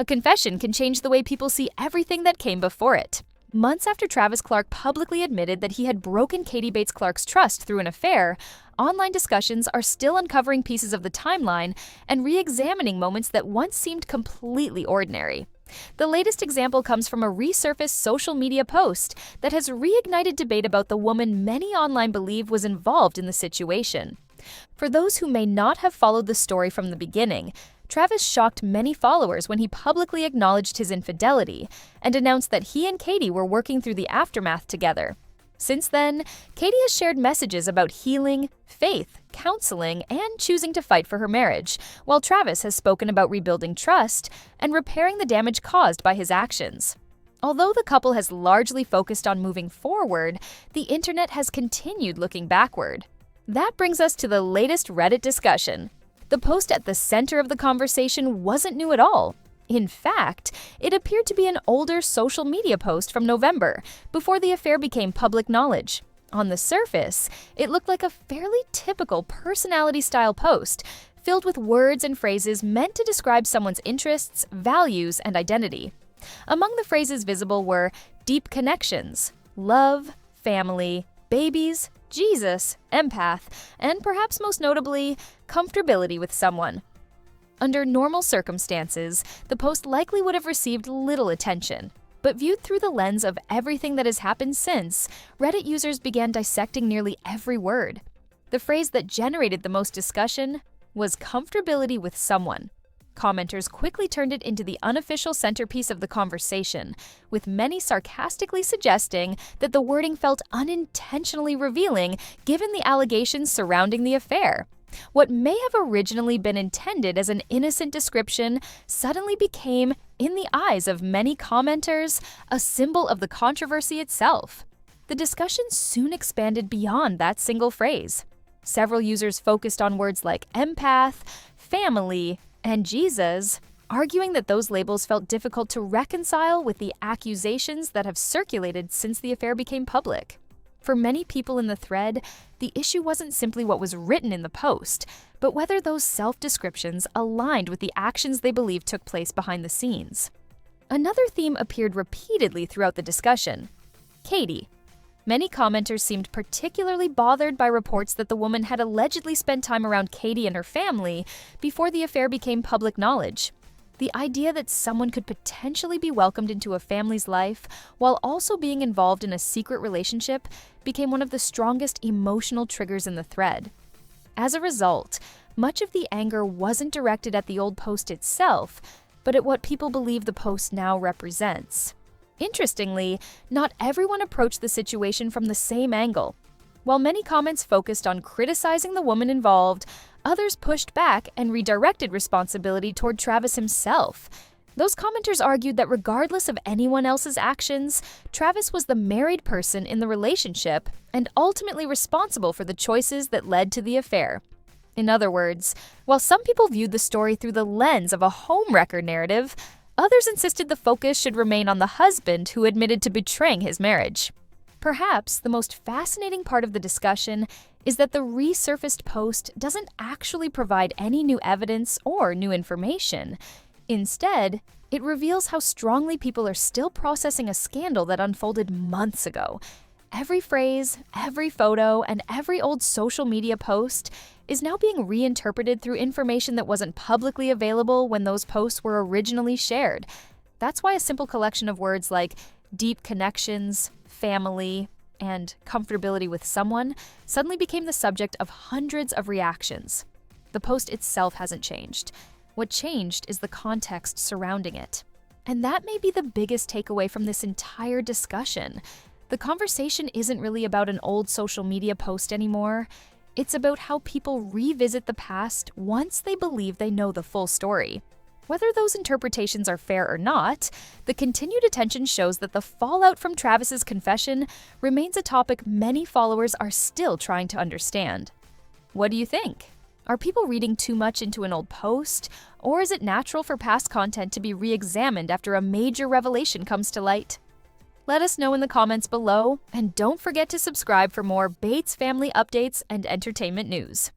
A confession can change the way people see everything that came before it. Months after Travis Clark publicly admitted that he had broken Katie Bates Clark's trust through an affair, online discussions are still uncovering pieces of the timeline and re-examining moments that once seemed completely ordinary. The latest example comes from a resurfaced social media post that has reignited debate about the woman many online believe was involved in the situation. For those who may not have followed the story from the beginning, Travis shocked many followers when he publicly acknowledged his infidelity and announced that he and Katie were working through the aftermath together. Since then, Katie has shared messages about healing, faith, counseling, and choosing to fight for her marriage, while Travis has spoken about rebuilding trust and repairing the damage caused by his actions. Although the couple has largely focused on moving forward, the internet has continued looking backward. That brings us to the latest Reddit discussion. The post at the center of the conversation wasn't new at all. In fact, it appeared to be an older social media post from November, before the affair became public knowledge. On the surface, it looked like a fairly typical personality-style post, filled with words and phrases meant to describe someone's interests, values, and identity. Among the phrases visible were deep connections, love, family, babies, Jesus, empath, and perhaps most notably, comfortability with someone. Under normal circumstances, the post likely would have received little attention. But viewed through the lens of everything that has happened since, Reddit users began dissecting nearly every word. The phrase that generated the most discussion was comfortability with someone. Commenters quickly turned it into the unofficial centerpiece of the conversation, with many sarcastically suggesting that the wording felt unintentionally revealing given the allegations surrounding the affair. What may have originally been intended as an innocent description suddenly became, in the eyes of many commenters, a symbol of the controversy itself. The discussion soon expanded beyond that single phrase. Several users focused on words like empath, family, and Jesus, arguing that those labels felt difficult to reconcile with the accusations that have circulated since the affair became public. For many people in the thread, the issue wasn't simply what was written in the post, but whether those self-descriptions aligned with the actions they believed took place behind the scenes. Another theme appeared repeatedly throughout the discussion: Katie. Many commenters seemed particularly bothered by reports that the woman had allegedly spent time around Katie and her family before the affair became public knowledge. The idea that someone could potentially be welcomed into a family's life while also being involved in a secret relationship became one of the strongest emotional triggers in the thread. As a result, much of the anger wasn't directed at the old post itself, but at what people believe the post now represents. Interestingly, not everyone approached the situation from the same angle. While many comments focused on criticizing the woman involved, others pushed back and redirected responsibility toward Travis himself. Those commenters argued that regardless of anyone else's actions, Travis was the married person in the relationship and ultimately responsible for the choices that led to the affair. In other words, while some people viewed the story through the lens of a homewrecker narrative, others insisted the focus should remain on the husband who admitted to betraying his marriage. Perhaps the most fascinating part of the discussion is that the resurfaced post doesn't actually provide any new evidence or new information. Instead, it reveals how strongly people are still processing a scandal that unfolded months ago. Every phrase, every photo, and every old social media post is now being reinterpreted through information that wasn't publicly available when those posts were originally shared. That's why a simple collection of words like deep connections, family, and comfortability with someone suddenly became the subject of hundreds of reactions. The post itself hasn't changed. What changed is the context surrounding it. And that may be the biggest takeaway from this entire discussion. The conversation isn't really about an old social media post anymore. It's about how people revisit the past once they believe they know the full story. Whether those interpretations are fair or not, the continued attention shows that the fallout from Travis's confession remains a topic many followers are still trying to understand. What do you think? Are people reading too much into an old post, or is it natural for past content to be re-examined after a major revelation comes to light? Let us know in the comments below, and don't forget to subscribe for more Bates family updates and entertainment news.